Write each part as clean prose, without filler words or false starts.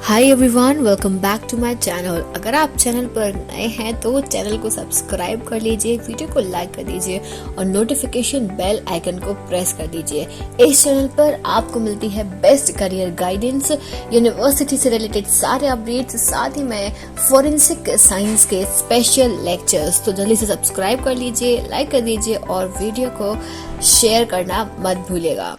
Hi everyone, welcome back to my channel. अगर आप channel पर नए हैं तो चैनल को सब्सक्राइब कर लीजिए, वीडियो को लाइक कर दीजिए और नोटिफिकेशन बेल आइकन को प्रेस कर दीजिए। इस चैनल पर आपको मिलती है बेस्ट करियर गाइडेंस, यूनिवर्सिटी से रिलेटेड सारे अपडेट्स, साथ ही में फोरेंसिक साइंस के स्पेशल लेक्चर्स। तो जल्दी से सब्सक्राइब कर लीजिए, लाइक कर दीजिए और वीडियो को शेयर करना मत भूलिएगा।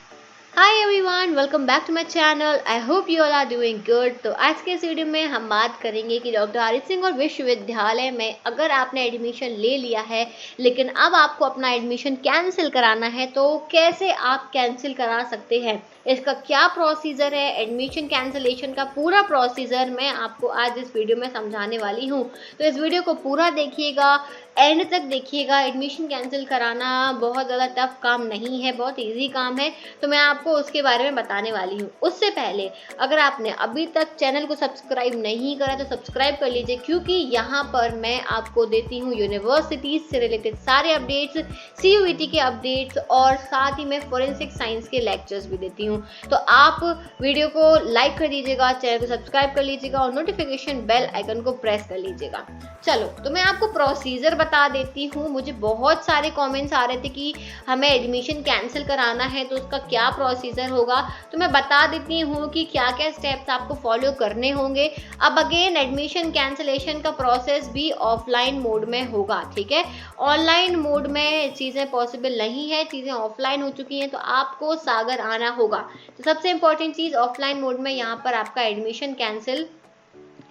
Hi everyone, welcome back to my channel. I hope you all are doing good. तो आज के इस वीडियो में हम बात करेंगे कि डॉक्टर हरि सिंह और विश्वविद्यालय में अगर आपने एडमिशन ले लिया है लेकिन अब आपको अपना एडमिशन कैंसिल कराना है तो कैसे आप कैंसिल करा सकते हैं, इसका क्या प्रोसीजर है। एडमिशन कैंसिलेशन का पूरा प्रोसीजर मैं आपको आज इस वीडियो में समझाने वाली हूँ, तो इस वीडियो को पूरा देखिएगा, एंड तक देखिएगा। एडमिशन कैंसिल कराना बहुत ज़्यादा टफ काम नहीं है, बहुत इजी काम है, तो मैं आपको उसके बारे में बताने वाली हूँ। उससे पहले अगर आपने अभी तक चैनल को सब्सक्राइब नहीं करा तो सब्सक्राइब कर लीजिए, क्योंकि यहाँ पर मैं आपको देती हूँ यूनिवर्सिटीज से रिलेटेड सारे अपडेट्स, CUET के अपडेट्स और साथ ही मैं फोरेंसिक साइंस के लेक्चर्स भी देती हूँ। तो आप वीडियो को लाइक कर दीजिएगा, चैनल को सब्सक्राइब कर लीजिएगा और नोटिफिकेशन बेल आइकन को प्रेस कर लीजिएगा। चलो, तो मैं आपको प्रोसीजर बता देती हूँ। मुझे बहुत सारे कमेंट्स आ रहे थे कि हमें एडमिशन कैंसिल कराना है तो उसका क्या प्रोसीजर होगा, तो मैं बता देती हूँ कि क्या क्या स्टेप्स आपको फॉलो करने होंगे। अब अगेन एडमिशन कैंसिलेशन का प्रोसेस भी ऑफलाइन मोड में होगा, ठीक है। ऑनलाइन मोड में चीज़ें पॉसिबल नहीं है, चीज़ें ऑफलाइन हो चुकी हैं, तो आपको सागर आना होगा। तो सबसे इंपॉर्टेंट चीज़, ऑफलाइन मोड में यहाँ पर आपका एडमिशन कैंसिल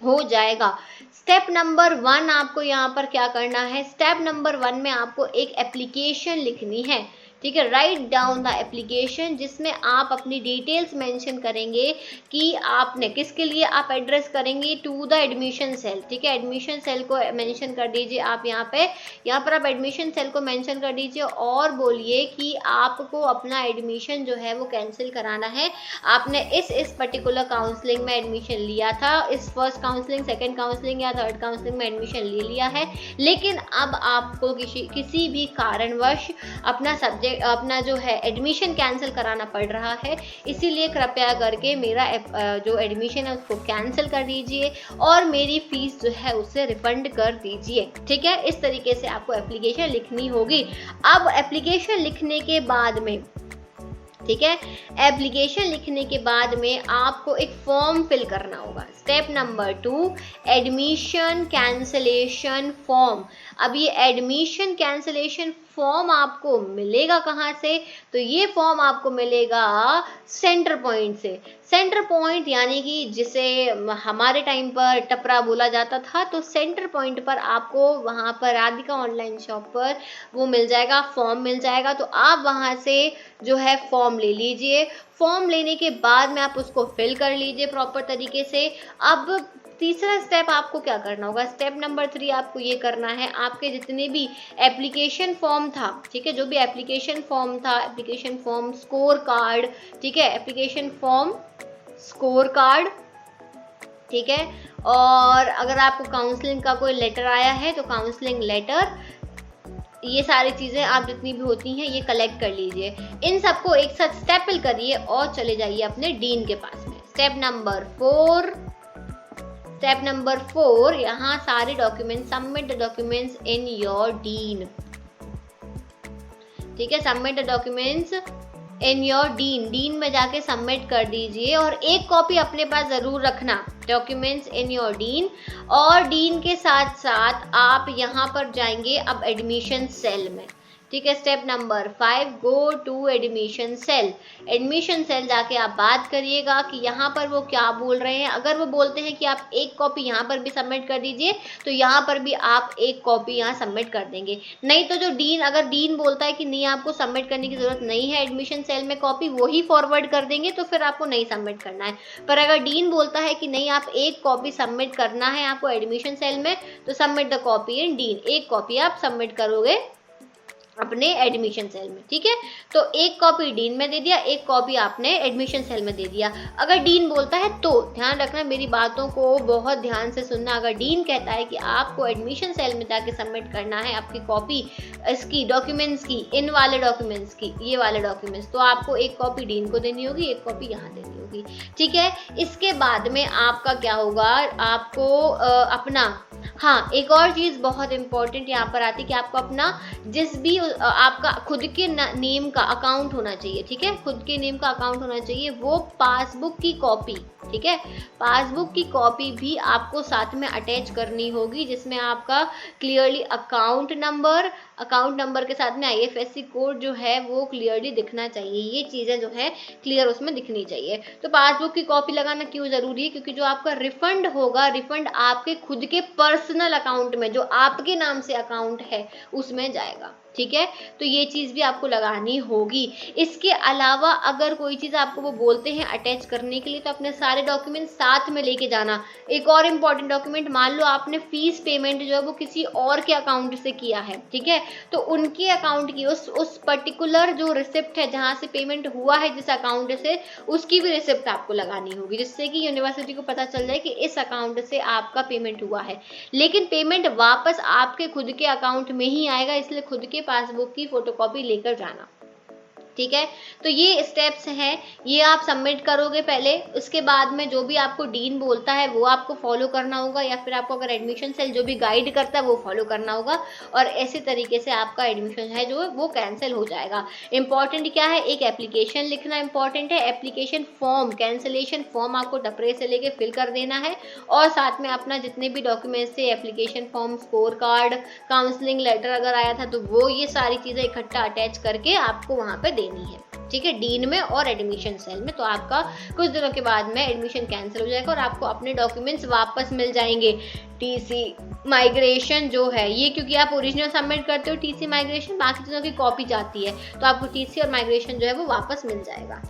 हो जाएगा। स्टेप नंबर 1 आपको यहाँ पर क्या करना है। स्टेप नंबर 1 में आपको एक एप्लीकेशन लिखनी है, ठीक है। राइट डाउन द एप्लीकेशन, जिसमें आप अपनी डिटेल्स मेंशन करेंगे कि आपने किसके लिए आप एड्रेस करेंगे टू द एडमिशन सेल, ठीक है। एडमिशन सेल को मेंशन कर दीजिए आप यहाँ पर आप एडमिशन सेल को मेंशन कर दीजिए और बोलिए कि आपको अपना एडमिशन जो है वो कैंसिल कराना है। आपने इस पर्टिकुलर काउंसलिंग में एडमिशन लिया था, इस फर्स्ट काउंसलिंग, सेकंड काउंसलिंग या थर्ड काउंसलिंग में एडमिशन ले लिया है, लेकिन अब आपको किसी भी कारणवश अपना जो है एडमिशन कैंसिल कराना पड़ रहा है। इसीलिए कृपया करके मेरा जो एडमिशन है उसको कैंसिल कर दीजिए और मेरी फीस जो है उसे रिफंड कर दीजिए, ठीक है। इस तरीके से आपको एप्लीकेशन लिखनी होगी। अब एप्लीकेशन लिखने के बाद में, ठीक है, एप्लीकेशन लिखने के बाद में आपको एक फॉर्म फिल करना होगा। Step number 2, admission cancellation form. अब ये एडमिशन कैंसलेशन फॉर्म आपको मिलेगा कहाँ से, तो ये फॉर्म आपको मिलेगा सेंटर पॉइंट से। सेंटर पॉइंट यानी कि जिसे हमारे टाइम पर टपरा बोला जाता था, तो सेंटर पॉइंट पर आपको वहाँ पर राधिका ऑनलाइन शॉप पर वो मिल जाएगा, फॉर्म मिल जाएगा। तो आप वहाँ से जो है फॉर्म ले लीजिए। फॉर्म लेने के बाद में आप उसको फिल कर लीजिए प्रॉपर तरीके से। अब तीसरा स्टेप आपको क्या करना होगा। स्टेप नंबर 3 आपको ये करना है, आपके जितने भी एप्लीकेशन फॉर्म था, ठीक है, जो भी एप्लीकेशन फॉर्म था, एप्लीकेशन फॉर्म स्कोर कार्ड, ठीक है, एप्लीकेशन फॉर्म स्कोर कार्ड, ठीक है। और अगर आपको काउंसलिंग का कोई लेटर आया है तो काउंसलिंग लेटर, ये सारी चीज़ें आप जितनी भी होती हैं ये कलेक्ट कर लीजिए। इन सबको एक साथ स्टेपल करिए और चले जाइए अपने डीन के पास में। स्टेप नंबर 4, यहाँ सारे document, submit the documents in your dean, ठीक है। Submit the documents in your dean में जाके सबमिट कर दीजिए और एक कॉपी अपने पास ज़रूर रखना, डॉक्यूमेंट्स इन योर डीन। और डीन के साथ साथ आप यहाँ पर जाएंगे अब एडमिशन सेल में, ठीक है। Step number 5, go to admission cell. Admission cell जाके आप बात करिएगा कि यहाँ पर वो क्या बोल रहे हैं। अगर वो बोलते हैं कि आप एक कॉपी यहाँ पर भी सबमिट कर दीजिए तो यहाँ पर भी आप एक कॉपी यहाँ सबमिट कर देंगे। नहीं तो जो अगर डीन बोलता है कि नहीं आपको सबमिट करने की ज़रूरत नहीं है एडमिशन सेल में कॉपी, वही फॉरवर्ड कर देंगे, तो फिर आपको नहीं सबमिट करना है। पर अगर डीन बोलता है कि नहीं आप एक कॉपी सबमिट करना है आपको एडमिशन सेल में, तो submit the copy in dean, एक कॉपी आप सबमिट करोगे अपने एडमिशन सेल में, ठीक है। तो एक कॉपी डीन में दे दिया, एक कॉपी आपने एडमिशन सेल में दे दिया। अगर डीन बोलता है तो ध्यान रखना, मेरी बातों को बहुत ध्यान से सुनना। अगर डीन कहता है कि आपको एडमिशन सेल में जाके सबमिट करना है आपकी कॉपी, इसकी डॉक्यूमेंट्स की, इन वाले डॉक्यूमेंट्स की, ये वाले डॉक्यूमेंट्स, तो आपको एक कॉपी डीन को देनी होगी, एक कॉपी यहाँ देनी होगी, ठीक है। इसके बाद में आपका क्या होगा, आपको अपना, हाँ एक और चीज़ बहुत इंपॉर्टेंट यहाँ पर आती है कि आपको अपना जिस भी आपका खुद के नेम का अकाउंट होना चाहिए, ठीक है। खुद के नेम का अकाउंट होना चाहिए, वो पासबुक की कॉपी, ठीक है। पासबुक की कॉपी भी आपको साथ में अटैच करनी होगी, जिसमें आपका क्लियरली अकाउंट नंबर के साथ में IFSC कोड जो है वो क्लियरली दिखना चाहिए। ये चीज़ें जो है क्लियर उसमें दिखनी चाहिए। तो पासबुक की कॉपी लगाना क्यों ज़रूरी है, क्योंकि जो आपका रिफंड होगा, रिफंड आपके खुद के पर्सनल अकाउंट में, जो आपके नाम से अकाउंट है उसमें जाएगा, ठीक है। तो ये चीज़ भी आपको लगानी होगी। इसके अलावा अगर कोई चीज़ आपको वो बोलते हैं अटैच करने के लिए, तो अपने सारे डॉक्यूमेंट साथ में लेके जाना। एक और इम्पॉर्टेंट डॉक्यूमेंट, मान लो आपने फीस पेमेंट जो है वो किसी और के अकाउंट से किया है, ठीक है, तो उनके अकाउंट की उस पर्टिकुलर जो रिसिप्ट है जहाँ से पेमेंट हुआ है जिस अकाउंट से, उसकी भी रिसिप्ट आपको लगानी होगी, जिससे कि यूनिवर्सिटी को पता चल जाए कि इस अकाउंट से आपका पेमेंट हुआ है। लेकिन पेमेंट वापस आपके खुद के अकाउंट में ही आएगा, इसलिए खुद के पासबुक की फोटोकॉपी लेकर जाना, ठीक है। तो ये स्टेप्स हैं, ये आप सबमिट करोगे पहले। उसके बाद में जो भी आपको डीन बोलता है वो आपको फॉलो करना होगा, या फिर आपको अगर एडमिशन सेल जो भी गाइड करता है वो फॉलो करना होगा, और ऐसे तरीके से आपका एडमिशन है जो वो कैंसिल हो जाएगा। इंपॉर्टेंट क्या है, एक एप्लीकेशन लिखना इंपॉर्टेंट है। एप्लीकेशन फॉर्म, कैंसिलेशन फॉर्म आपको टपरे से लेके फिल कर देना है, और साथ में अपना जितने भी डॉक्यूमेंट्स थे, application form, score card, counselling letter अगर आया था तो वो, ये सारी चीज़ें इकट्ठा अटैच करके आपको वहाँ पे देनी है, ठीक है, डीन में और एडमिशन सेल में। तो आपका कुछ दिनों के बाद में एडमिशन कैंसिल हो जाएगा और आपको अपने डॉक्यूमेंट्स वापस मिल जाएंगे। टीसी माइग्रेशन जो है ये, क्योंकि आप ओरिजिनल सबमिट करते हो, टीसी माइग्रेशन बाकी चीज़ों की कॉपी जाती है, तो आपको टीसी और माइग्रेशन जो है वो वापस मिल जाएगा।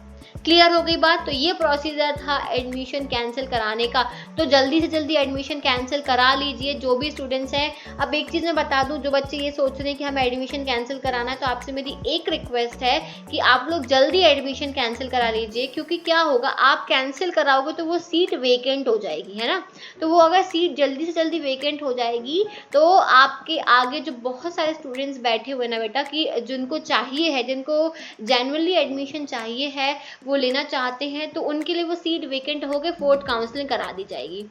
क्लियर हो गई बात। तो ये प्रोसीजर था एडमिशन कैंसिल कराने का। तो जल्दी से जल्दी एडमिशन कैंसिल करा लीजिए जो भी स्टूडेंट्स हैं। अब एक चीज़ मैं बता दूं, जो बच्चे ये सोच रहे हैं कि हमें एडमिशन कैंसिल कराना है, तो आपसे मेरी एक रिक्वेस्ट है कि आप लोग जल्दी एडमिशन कैंसिल करा लीजिए, क्योंकि क्या होगा, आप कैंसिल कराओगे तो वो सीट वेकेंट हो जाएगी, है ना। तो वो अगर सीट जल्दी से जल्दी वेकेंट हो जाएगी तो आपके आगे जो बहुत सारे स्टूडेंट्स बैठे हुए ना बेटा, कि जिनको चाहिए है, जिनको जेन्युइनली एडमिशन चाहिए है, वो लेना चाहते हैं, तो उनके लिए वो सीट वेकेंट होके फोर्थ काउंसलिंग करा दी जाएगी,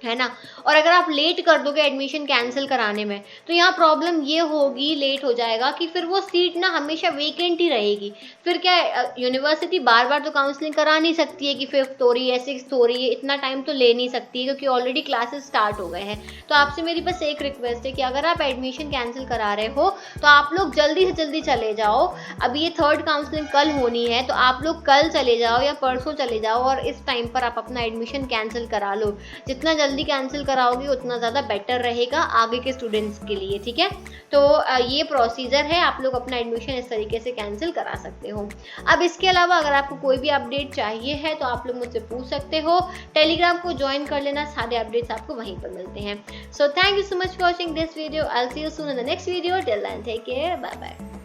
है ना। और अगर आप लेट कर दोगे एडमिशन कैंसिल कराने में, तो यहाँ प्रॉब्लम ये होगी, लेट हो जाएगा कि फिर वो सीट ना हमेशा वेकेंट ही रहेगी। फिर क्या, यूनिवर्सिटी बार बार तो काउंसलिंग करा नहीं सकती है कि 5th हो रही है, 6th हो रही है, इतना टाइम तो ले नहीं सकती है, क्योंकि ऑलरेडी क्लासेस स्टार्ट हो गए हैं। तो आपसे मेरी बस एक रिक्वेस्ट है कि अगर आप एडमिशन कैंसिल करा रहे हो तो आप लोग जल्दी से जल्दी चले जाओ। अब ये 3rd काउंसलिंग कल होनी है, तो आप लोग कल चले जाओ या परसों चले जाओ, और इस टाइम पर आप अपना एडमिशन कैंसिल करा लो। जितना जल्दी कैंसिल कराओगे उतना ज़्यादा बेटर रहेगा आगे के स्टूडेंट्स के लिए, ठीक है। तो ये प्रोसीजर है, आप लोग अपना एडमिशन इस तरीके से कैंसिल करा सकते हो। अब इसके अलावा अगर आपको कोई भी अपडेट चाहिए है तो आप लोग मुझसे पूछ सकते हो। टेलीग्राम को ज्वाइन कर लेना, सारे अपडेट्स आपको वहीं पर मिलते हैं। So thank you so much for watching this video. I will see you soon in the next video. Till then take care, bye bye.